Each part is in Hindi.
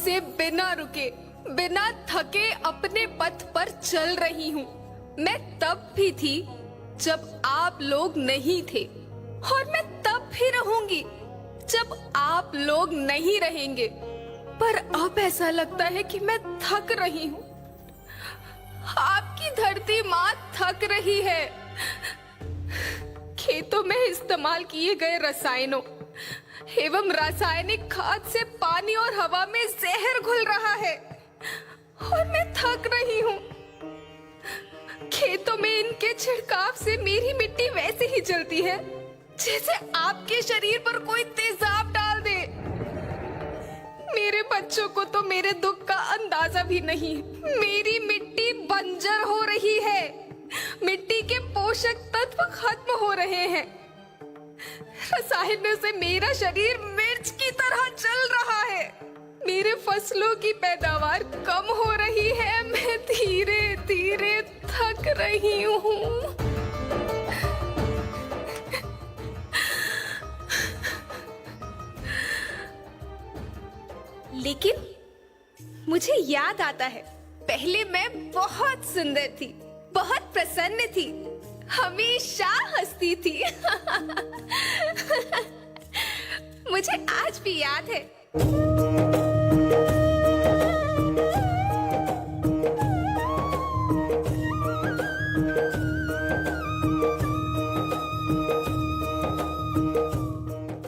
से बिना रुके, बिना थके अपने पथ पर चल रही हूँ। मैं तब भी थी जब आप लोग नहीं थे, और मैं तब भी रहूंगी जब आप लोग नहीं रहेंगे। पर अब ऐसा लगता है कि मैं थक रही हूँ। आपकी धरती माँ थक रही है। खेतों में इस्तेमाल किए गए रसायनों एवं रासायनिक खाद से पानी और हवा में जहर घुल रहा है, और मैं थक रही हूँ। खेतों में इनके छिड़काव से मेरी मिट्टी वैसे ही जलती है जैसे आपके शरीर पर कोई तेजाब डाल दे। मेरे बच्चों को तो मेरे दुख का अंदाजा भी नहीं। मेरी मिट्टी बंजर हो रही है, मिट्टी के पोषक तत्व खत्म हो रहे हैं। रसायनों से मेरा शरीर मिर्च की तरह जल रहा है। मेरे फसलों की पैदावार कम हो रही है। मैं धीरे धीरे थक रही हूँ। लेकिन मुझे याद आता है, पहले मैं बहुत सुंदर थी, बहुत प्रसन्न थी, हमेशा हंसती थी। मुझे आज भी याद है।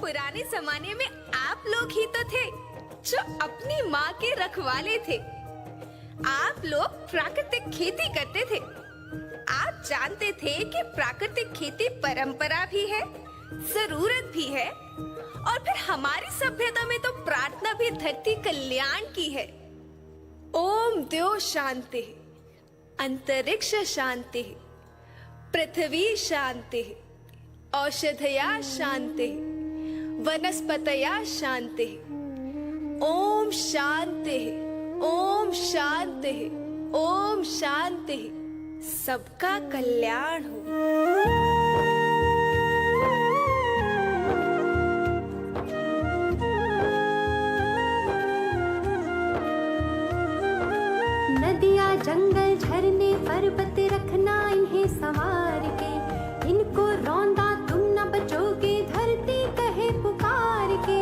पुराने जमाने में आप लोग ही तो थे जो अपनी माँ के रखवाले थे। आप लोग प्राकृतिक खेती करते थे। आप जानते थे कि प्राकृतिक खेती परंपरा भी है, जरूरत भी है, और फिर हमारी सभ्यता में तो प्रार्थना भी धरती कल्याण की है। ओम द्यो शांति, अंतरिक्ष शांति, पृथ्वी शांति, औषधया शांति, वनस्पतया शांति। ओम शांति, ओम शांति, ओम शांति। सबका कल्याण हो। नदियाँ जंगल झरने पर्वत रखना इन्हें संवार के, इनको रौंदा तुम न बचोगे धरती कहे पुकार के।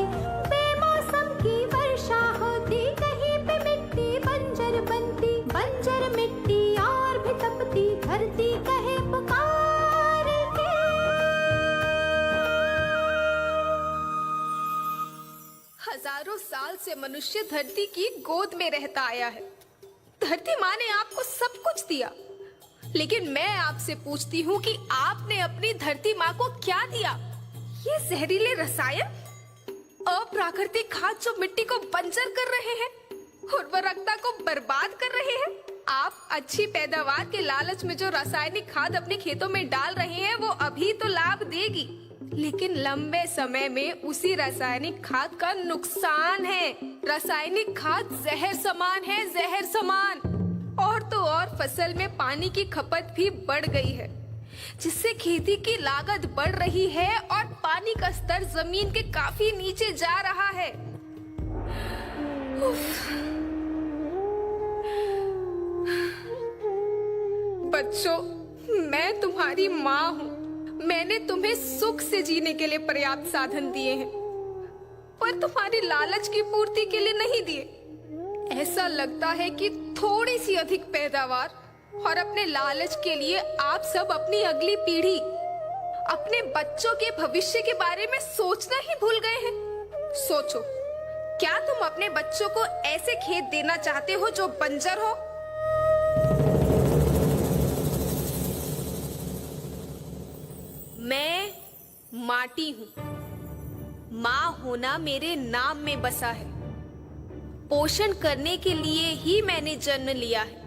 बेमौसम की वर्षा होती, कहीं पे मिट्टी बंजर बनती, बंजर मिट्टी और भी तपती, धरती कहे पुकार के। हजारों साल से मनुष्य धरती की गोद में रहता आया है। धरती माँ ने आपको सब कुछ दिया, लेकिन मैं आपसे पूछती हूँ कि आपने अपनी धरती माँ को क्या दिया? ये जहरीले रसायन, अप्राकृतिक खाद जो मिट्टी को बंजर कर रहे हैं, उर्वरकता को बर्बाद कर रहे हैं। आप अच्छी पैदावार के लालच में जो रासायनिक खाद अपने खेतों में डाल रहे हैं, वो अभी तो लाभ देगी, लेकिन लंबे समय में उसी रासायनिक खाद का नुकसान है। रासायनिक खाद जहर समान है, जहर समान। और तो और फसल में पानी की खपत भी बढ़ गई है, जिससे खेती की लागत बढ़ रही है और पानी का स्तर जमीन के काफी नीचे जा रहा है। बच्चों, मैं तुम्हारी माँ हूँ। मैंने तुम्हें सुख से जीने के लिए पर्याप्त साधन दिए हैं, पर तुम्हारी लालच की पूर्ति के लिए नहीं दिए। ऐसा लगता है कि थोड़ी सी अधिक पैदावार और अपने लालच के लिए आप सब अपनी अगली पीढ़ी, अपने बच्चों के भविष्य के बारे में सोचना ही भूल गए हैं। सोचो, क्या तुम अपने बच्चों को ऐसे खेत देना चाहते हो जो बंजर हो? मैं माटी हूँ। माँ होना मेरे नाम में बसा है। पोषण करने के लिए ही मैंने जन्म लिया है।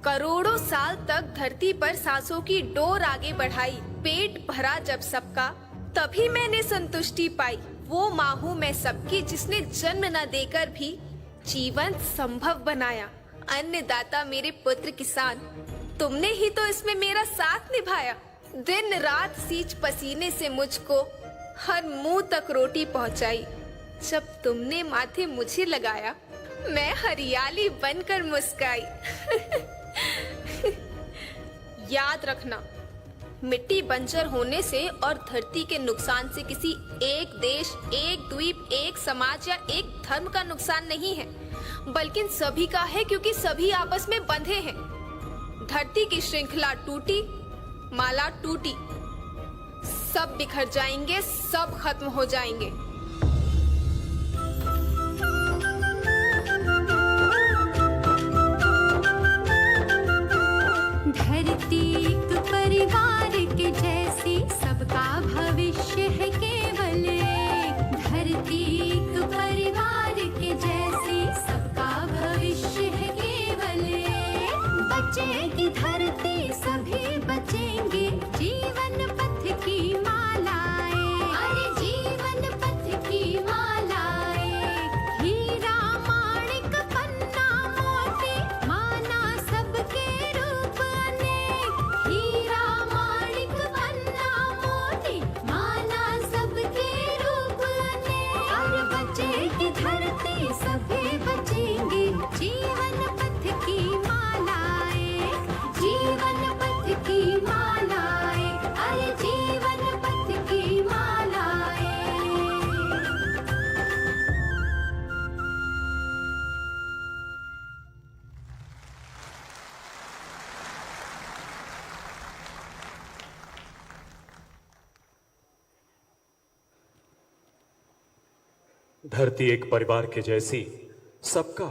करोड़ों साल तक धरती पर सांसों की डोर आगे बढ़ाई। पेट भरा जब सबका, तभी मैंने संतुष्टि पाई। वो माँ हूँ मैं सबकी, जिसने जन्म न देकर भी जीवन संभव बनाया। अन्नदाता मेरे पुत्र किसान, तुमने ही तो इसमें मेरा साथ निभाया। दिन रात सींच पसीने से मुझको हर मुंह तक रोटी पहुंचाई। जब तुमने माथे मुझे लगाया, मैं हरियाली बनकर मुस्काई। याद रखना, मिट्टी बंजर होने से और धरती के नुकसान से किसी एक देश, एक द्वीप, एक समाज या एक धर्म का नुकसान नहीं है, बल्कि सभी का है, क्योंकि सभी आपस में बंधे हैं। धरती की श्रृंखला टूटी, माला टूटी, सब बिखर जाएंगे, सब खत्म हो जाएंगे। धरती एक परिवार के जैसी, सबका भविष्य है केवल एक। धरती एक परिवार के जैसी, सबका भविष्य है केवल एक। बचेगी धरती, सभी बचेंगे, जीवन पथ की मालाएं। अरे जीवन पथ की मालाएं। हीरा माणिक पन्ना मोती, माना सबके रूप अनेक। हीरा माणिक पन्ना मोती, माना सबके रूप अनेक। और बचेगी धरती, सभी बचेंगे, जीवन पथ की मालाएं। जीवन पथ की मालाएं। अरे जीवन पथ की मालाएं। धरती एक परिवार के जैसी, सबका